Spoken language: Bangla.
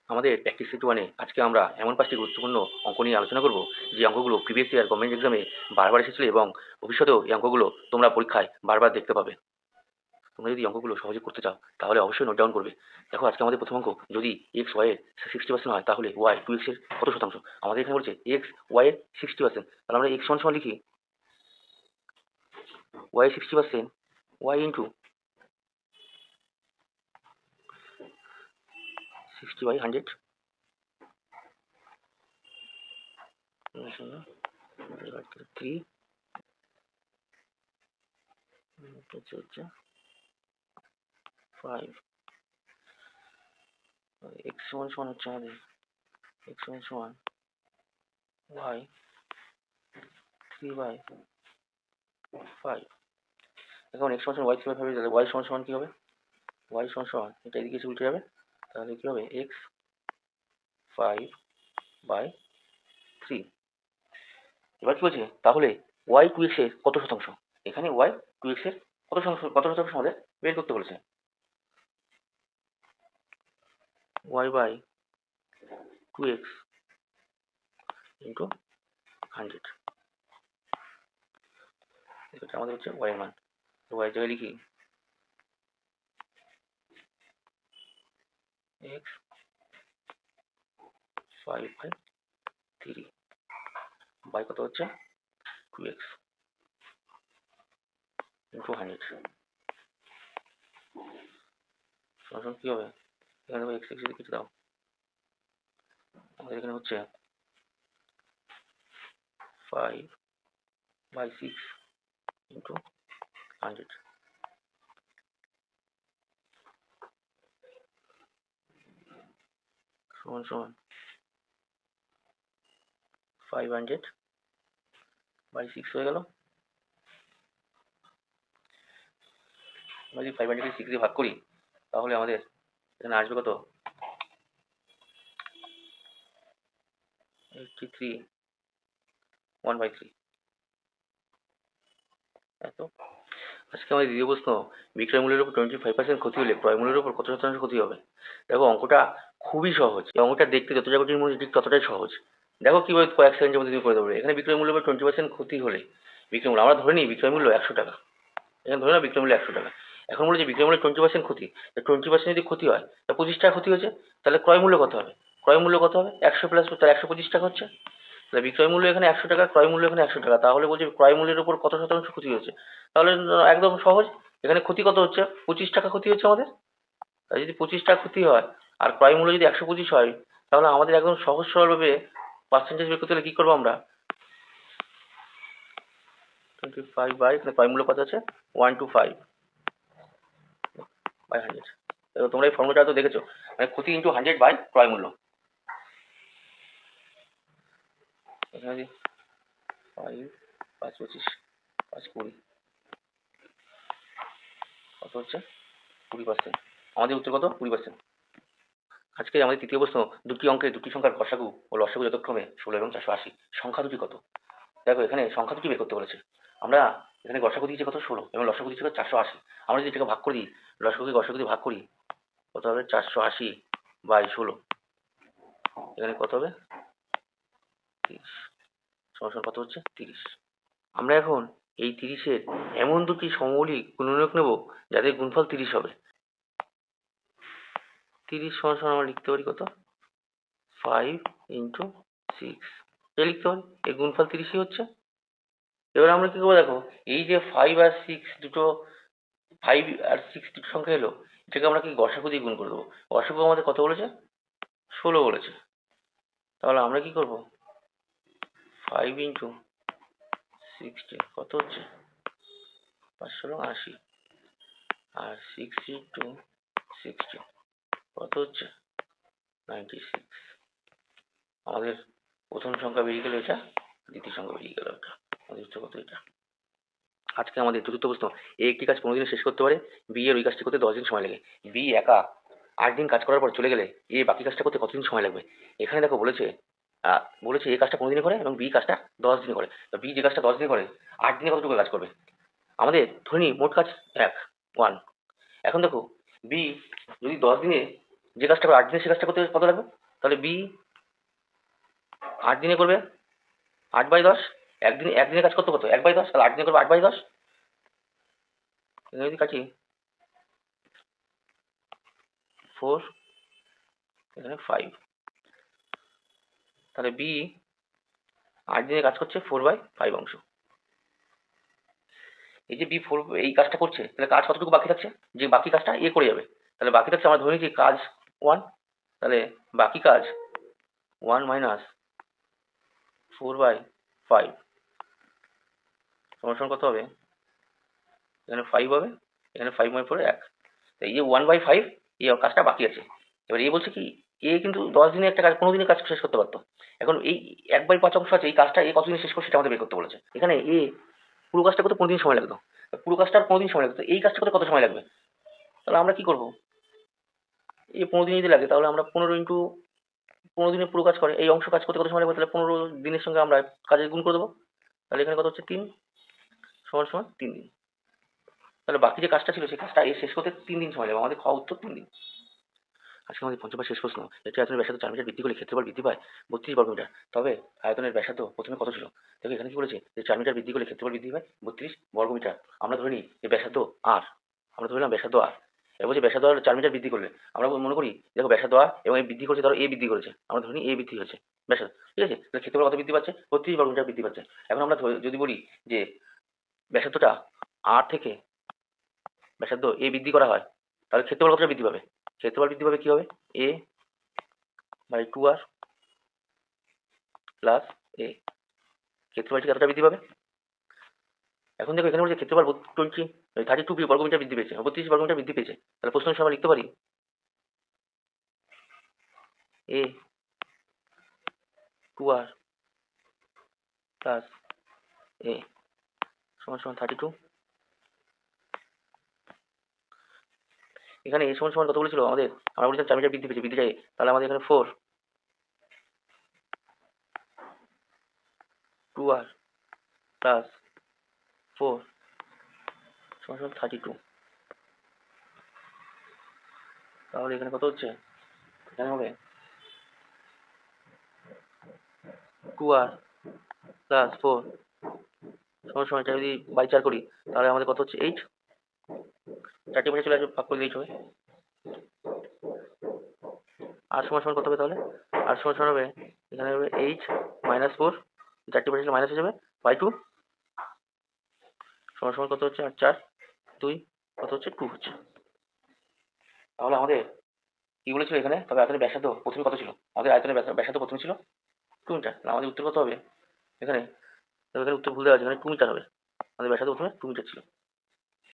আমাদের প্র্যাকটিস সেট ওয়ানে আজকে আমরা এমন 5টি গুরুত্বপূর্ণ অঙ্ক নিয়ে আলোচনা করব যে অঙ্কগুলো প্রিভিয়াস ইয়ার গভর্নমেন্ট এক্সামে বারবার এসেছিল এবং ভবিষ্যতেও এই অঙ্কগুলো তোমরা পরীক্ষায় বারবার দেখতে পাবে। তোমরা যদি অঙ্কগুলো সহজে করতে চাও তাহলে অবশ্যই নোট ডাউন করবে। দেখো আজকে আমাদের প্রথম অঙ্ক, যদি এক্স ওয়াই এর 60% হয় তাহলে ওয়াই 2x এর কত শতাংশ? আমাদের এখানে বলছে এক্স ওয়াই এর 60%, তাহলে আমরা এক্স সমান লিখি ওয়াই 60%, ওয়াই ইন্টু 60/100 3 হচ্ছে 5। এক্স সমান হচ্ছে আমাদের এক্স সমান ওয়াই 3/5। এখন এক্স সমান ওয়াই 3/5 তাহলে ওয়াই সমান কি হবে? ওয়াই সমান এটা এদিকে এসে উল্টে যাবে, তাহলে কি হবে এক্স 5/3। এবার কি বলছে তাহলে ওয়াই 2x এর কত শতাংশ? এখানে ওয়াই 2x এর কত শতাংশ আমাদের বের করতে বলেছে। y/2x ইন্টু 100, এটা আমাদের হচ্ছে ওয়াই এর মান। তো ওয়াই জায়গায় লিখি x 5/3 বাই কত হচ্ছে 2x ইন্টু 100 সমান কি হবে? এখানে দেখো x এদিকে কেটে দাও, আমাদের এখানে হচ্ছে 5/6 ইন্টু 100 সমান 500/6 হয়ে গেল। আমরা যদি 500 কে 6 দিয়ে ভাগ করি তাহলে আমাদের এখানে আসবে কত? 83/1/3। এত। আজকে আমাদের দ্বিতীয় প্রশ্ন, বিক্রয় মূল্যের উপর 25% ক্ষতি হলে ক্রয় মূল্যের উপর কত শতাংশ ক্ষতি হবে? দেখো অঙ্কটা খুবই সহজ, এই অঙ্কটা দেখতে যতটা কঠিন মনে ঠিক ততটাই সহজ। দেখো কিভাবে কয়েক সেকেন্ডের মধ্যে তুমি করে দেবে। এখানে বিক্রয় মূল্যের উপর 20% ক্ষতি হলে বিক্রয় মূল্য আমরা ধরে নিই বিক্রয় মূল্য 100 টাকা। এখানে ধরে নাও বিক্রয় মূল্য 100 টাকা। এখন বলেছে বিক্রয় মূল্যের 20% ক্ষতি, 20% যদি ক্ষতি হয় তা 25 টাকা ক্ষতি হয়েছে, তাহলে ক্রয় মূল্য কত হবে? ক্রয় মূল্য কত হবে? 100 প্লাস তাহলে 125 টাকা হচ্ছে। তাহলে বিক্রয় মূল্য এখানে 100 টাকা, ক্রয় মূল্য এখানে 100 টাকা, তাহলে বলছে ক্রয় মূল্যের উপর কত শতাংশ ক্ষতি হয়েছে? তাহলে একদম সহজ, এখানে ক্ষতি কত হচ্ছে? 25 টাকা ক্ষতি হচ্ছে আমাদের। তাই যদি 25 টাকা ক্ষতি হয় আর ক্রয় মূল্য যদি 125 হয়, তাহলে আমাদের একদম সহজ সরলভাবে পার্সেন্টেজ বের করতে হলে কি করবো আমরা? 25 বাই এখানে ক্রয় মূল্য কত আছে? 125/100। এবার তোমরা এই ফর্মুলাটা তো দেখেছো, মানে ক্ষতি ইন্টু 100 বাই ক্রয় মূল্য। এখানে 5 5 25 5 20 কত হচ্ছে? 20%। আমাদের উত্তর কত? 20%। আজকে আমাদের তৃতীয় প্রশ্ন, দুটি অঙ্কের দুটি সংখ্যার গসাগু ও লসাগু যথাক্রমে 16 এবং 480, সংখ্যা দুটি কত? দেখো এখানে সংখ্যা দুটি বের করতে বলেছে। আমরা এখানে গসাগু দিয়েছে কত? 16 এবং লসাগু দিয়েছে কত? 480। আমরা যদি এটাকে ভাগ করি, লসাগুকে গসাগু দিয়ে ভাগ করি, কত হবে? 480/16। এখানে কত হবে? 30 সমান কত হচ্ছে? 30। আমরা এখন এই 30-এর এমন দুটি সমমৌলিক গুণনীয়ক নেব যাদের গুণফল 30 হবে। 30 সমান আমরা লিখতে পারি কত? 5 ইন্টু 6 এটা লিখতে পারি, এর গুণফল 30ই হচ্ছে। এবার আমরা কি করবো দেখো, এই যে 5 আর 6 দুটো, 5 আর 6 দুটো সংখ্যা এলো, এটাকে আমরা কি গসাগু দিয়ে গুণ করে দেবো। গসাগু আমাদের কত বলেছে? 16 বলেছে। তাহলে আমরা কি করবো? 5 ইন্টু 60 কত হচ্ছে? 580। আর 6 ইন্টু 60 কত হচ্ছে? 96। আমাদের প্রথম সংখ্যা বেরিয়ে গেল এটা, দ্বিতীয় সংখ্যা বেরিয়ে গেল এটা। আমাদের উত্তর কত? এটা। আজকে আমাদের চতুর্থ প্রশ্ন, এ একটি কাজ 15 দিনে শেষ করতে পারে, বি এর ওই কাজটি করতে 10 দিন সময় লাগে। বি একা 8 দিন কাজ করার পর চলে গেলে এ বাকি কাজটা করতে কতদিন সময় লাগবে? এখানে দেখো বলেছে বলেছে এ কাজটা 15 দিনে করে এবং বি কাজটা 10 দিনে করে। তো বি যে কাজটা 10 দিনে করে, 8 দিনে কতটুকু কাজ করবে? আমাদের ধরে নিই মোট কাজ 1। এখন দেখো বি যদি 10 দিনে যে কাজটা করে 8 দিনে সে কাজটা করতে কত লাগবে? তাহলে বি 8 দিনে করবে 8/10। একদিনে কাজ করতে কত? 1/10। তাহলে 8 দিনে করবে 8/10। এখানে যদি কাটি 4, এখানে 5, তাহলে বি 8 দিনে কাজ করছে 4/5 অংশ। এই যে বি 4 এই কাজটা করছে, তাহলে কাজ কতটুকু বাকি থাকছে? যে বাকি কাজটা এ করে যাবে, তাহলে বাকি থাকছে আমরা ধরে নিচ্ছি কাজ 1, তাহলে বাকি কাজ 1 মাইনাস 4/5 সমান সমান কত হবে? এখানে 5 হবে, এখানে 5/4 1। এই যে 1/5 এই কাজটা বাকি আছে। এবার এ বলছে কি, এ কিন্তু 10 দিনে একটা কাজ 15 দিনে কাজ শেষ করতে পারতো। এখন এই 1/5 অংশ আছে, এই কাজটা এ কতদিনে শেষ করছে সেটা আমাদের বের করতে বলেছে। এখানে এ পুরো কাজটা করতে 15 দিন সময় লাগতো, পুরো কাজটা আর 15 দিন সময় লাগতো, এই কাজটা করতে কত সময় লাগবে? তাহলে আমরা কি করবো? এই 15 দিন যদি লাগে তাহলে আমরা 15 ইন্টু 15 দিনে পুরো কাজ করে এই অংশ কাজ করতে কত সময় লাগবে? তাহলে 15 দিনের সঙ্গে আমরা কাজের গুণ করে দেবো। তাহলে এখানে কত হচ্ছে 3 সমান সমান 3 দিন। তাহলে বাকি যে কাজটা ছিল সেই কাজটা এ শেষ করতে 3 দিন সময় লাগবে। আমাদের খাওয়া উত্তর 3 দিন। আজকে আমাদের পঞ্চম শেষ প্রশ্ন। একটি আয়তনের ব্যাসার্ধ 4 মিটার বৃদ্ধি করলে ক্ষেত্রফল বৃদ্ধি পায় 32 বর্গমিটার। তবে আয়তনের ব্যাসার্ধ প্রথমে কত ছিল? দেখো এখানে কি বলেছে যে 4 মিটার বৃদ্ধি করলে ক্ষেত্রফল বৃদ্ধি পায় 32 বর্গমিটার। আমরা ধরে নিই যে ব্যাসার্ধ আর, আমরা ধরে নিলাম ব্যাসার্ধ আর। এবার বলছে ব্যাসার্ধ আর 4 মিটার বৃদ্ধি করলে আমরা মনে করি দেখো ব্যাসার্ধ আর এবং এই বৃদ্ধি করছে, ধরো এ বৃদ্ধি করেছে, আমরা ধরে নিই এ বৃদ্ধি হয়েছে ব্যাসার্ধ, ঠিক আছে? তাহলে ক্ষেত্রফল কত বৃদ্ধি পাচ্ছে? 32 বর্গমিটার বৃদ্ধি পাচ্ছে। এখন আমরা যদি বলি যে ব্যাসার্ধটা আর থেকে ব্যাসার্ধ এ বৃদ্ধি করা হয়, তাহলে ক্ষেত্রফল কতটা বৃদ্ধি পাবে? ক্ষেত্রফল বৃদ্ধি পাবে কি হবে? এ বাই 2r প্লাস এ। ক্ষেত্রফলটি কতটা বৃদ্ধি পাবে? এখন দেখো এখানে বলছে ক্ষেত্রফল 32 বর্গমিটার বৃদ্ধি পেয়েছে, 32 বর্গমিটার বৃদ্ধি পেয়েছে। তাহলে প্রশ্ন হিসেবে আমরা লিখতে পারি এ 2r প্লাস এ সমান সমান 32। এখানে এ সমান সমান কত বলেছিল আমাদের? আমরা বলেছিলাম 4 মিটার বৃদ্ধি পেয়েছে, বৃদ্ধি চাই, তাহলে আমাদের এখানে 4 2r প্লাস 4 সমান সমান 32। তাহলে এখানে কত হচ্ছে? এখানে হবে 2r প্লাস 4 সমান সমান, এটা যদি বাই 4 করি তাহলে আমাদের কত হচ্ছে? 8। 4টি পাশে চলে আসবে, ভাগ করে 8 হবে। আর সমান সমান কত হবে তাহলে? আর সমান সমান হবে এখানে হবে 8 মাইনাস 4, 4টি পাশে মাইনাস হয়ে যাবে, বাই 2 সমান সমান কত হচ্ছে? 8 4 2 কত হচ্ছে? 2 হচ্ছে। তাহলে আমাদের কি বলেছিল এখানে? তবে আয়তনের ব্যাসার্ধ প্রথমে কত ছিল? আমাদের আয়তনের ব্যাসার্ধ প্রথমে ছিল 2 মিটার। তাহলে আমাদের উত্তর কত হবে এখানে? তবে এখানে উত্তর ভুল দেওয়া আছে, এখানে 2 মিটার হবে। আমাদের ব্যাসার্ধ প্রথমে 2 মিটার ছিল।